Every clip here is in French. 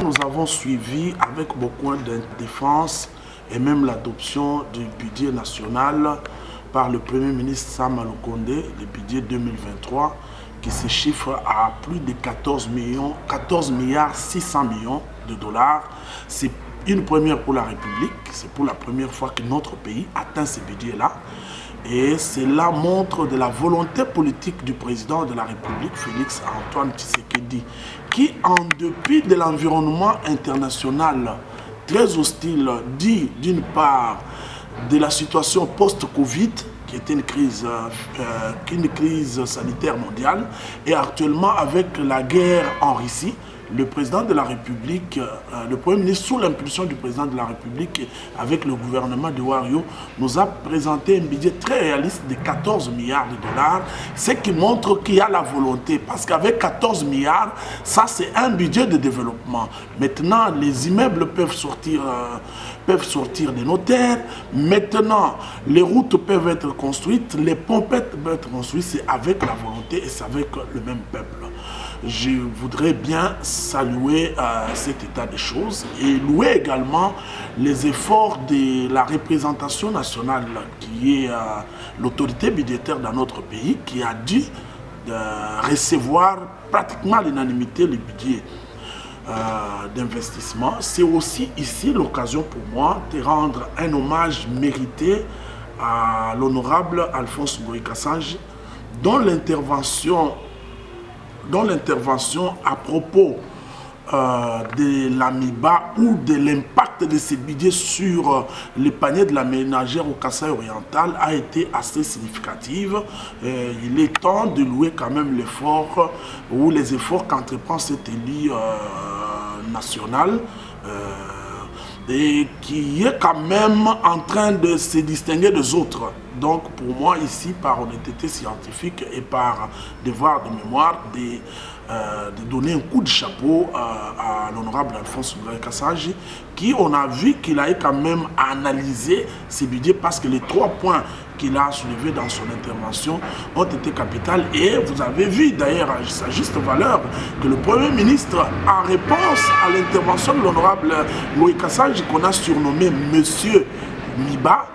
nous avons suivi avec beaucoup de défense et même l'adoption du budget national par le Premier ministre Sam Lukonde, le budget 2023, qui se chiffre à plus de 14 milliards 600 millions de dollars. C'est une première pour la République, c'est pour la première fois que notre pays atteint ce budget-là. Et cela montre de la volonté politique du président de la République, Félix Antoine Tshisekedi, qui, en dépit de l'environnement international très hostile, dit d'une part de la situation post-Covid, qui était une crise sanitaire mondiale, et actuellement avec la guerre en Russie, le président de la République, le Premier ministre, sous l'impulsion du président de la République, avec le gouvernement de Wario, nous a présenté un budget très réaliste de 14 milliards de dollars, ce qui montre qu'il y a la volonté, parce qu'avec 14 milliards, ça c'est un budget de développement. Maintenant, les immeubles peuvent sortir des notaires, maintenant, les routes peuvent être construites, les pompettes peuvent être construites, c'est avec la volonté et c'est avec le même peuple. Je voudrais bien saluer cet état des choses et louer également les efforts de la représentation nationale qui est l'autorité budgétaire dans notre pays qui a dû recevoir pratiquement à l'unanimité le budget d'investissement. C'est aussi ici l'occasion pour moi de rendre un hommage mérité à l'honorable Alphonse Ngoï Kassanji dont l'intervention à propos de l'AMIBA ou de l'impact de ces budgets sur les paniers de la ménagère au Kasaï oriental a été assez significative. Il est temps de louer quand même l'effort ou les efforts qu'entreprend cet élu national et qui est quand même en train de se distinguer des autres. Donc pour moi ici, par honnêteté scientifique et par devoir de mémoire, de donner un coup de chapeau à l'honorable Alphonse Ngoï Kassanji, qui on a vu qu'il a quand même analysé ces budgets parce que les 3 points qu'il a soulevés dans son intervention ont été capitales. Et vous avez vu d'ailleurs à sa juste valeur que le Premier ministre, en réponse à l'intervention de l'honorable Ngoï Kassanji, qu'on a surnommé Monsieur Miba,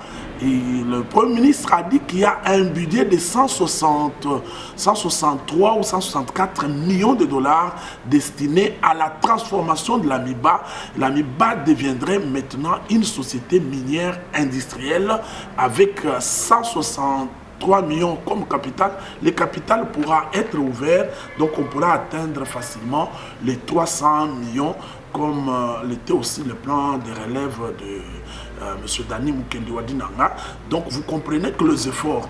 et le Premier ministre a dit qu'il y a un budget de 163 ou 164 millions de dollars destiné à la transformation de l'AMIBA. L'AMIBA deviendrait maintenant une société minière industrielle avec 163 millions comme capital. Le capital pourra être ouvert, donc on pourra atteindre facilement les 300 millions comme l'était aussi le plan de relève de M. Dani Mukendi-Wadinanga. Donc vous comprenez que les efforts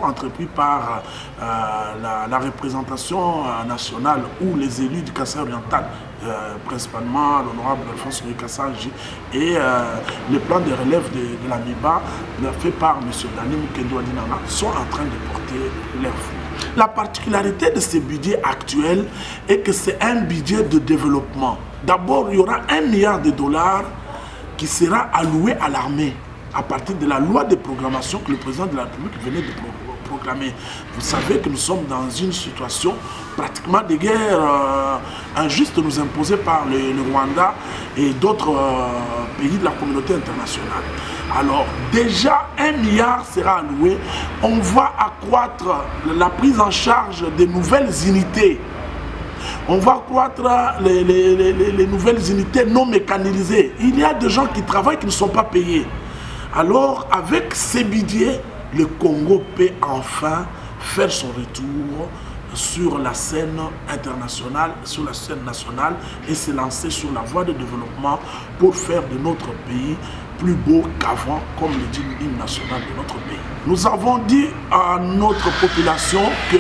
entrepris par la représentation nationale ou les élus du Kasaï oriental, principalement l'honorable Alphonse Ngoï Kassanji et le plan de relève de l'AMIBA fait par M. Dani Mukendi-Wadinanga sont en train de porter leurs fruits. La particularité de ce budget actuel est que c'est un budget de développement. D'abord, il y aura 1 milliard de dollars qui sera alloué à l'armée à partir de la loi de programmation que le président de la République venait de proclamer. Vous savez que nous sommes dans une situation pratiquement de guerre injuste nous imposée par le Rwanda et d'autres pays de la communauté internationale. Alors déjà 1 milliard sera alloué. On va accroître la prise en charge des nouvelles unités. On va accroître les nouvelles unités non mécanisées. Il y a des gens qui travaillent qui ne sont pas payés. Alors avec ces budgets, le Congo peut enfin faire son retour sur la scène internationale, sur la scène nationale et se lancer sur la voie de développement pour faire de notre pays plus beau qu'avant, comme le dit l'hymne national de notre pays. Nous avons dit à notre population que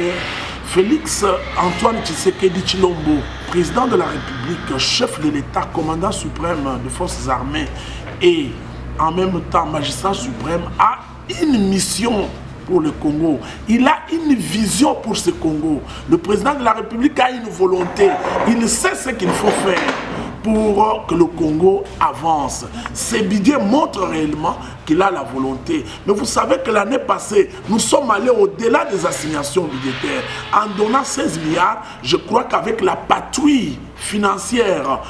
Félix Antoine Tshisekedi Tshilombo, président de la République, chef de l'État, commandant suprême des forces armées et en même temps magistrat suprême, a une mission pour le Congo. Il a une vision pour ce Congo. Le président de la République a une volonté. Il sait ce qu'il faut faire pour que le Congo avance. Ces budgets montrent réellement qu'il a la volonté. Mais vous savez que l'année passée, nous sommes allés au-delà des assignations budgétaires. En donnant 16 milliards, je crois qu'avec la patrouille financière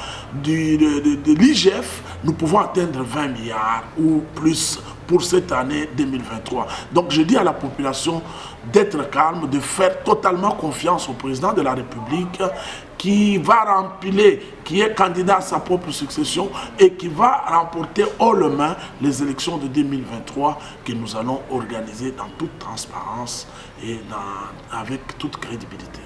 de l'IGF, nous pouvons atteindre 20 milliards ou plus pour cette année 2023. Donc je dis à la population d'être calme, de faire totalement confiance au président de la République qui va remplir, qui est candidat à sa propre succession et qui va remporter haut la main les élections de 2023 que nous allons organiser dans toute transparence et avec toute crédibilité.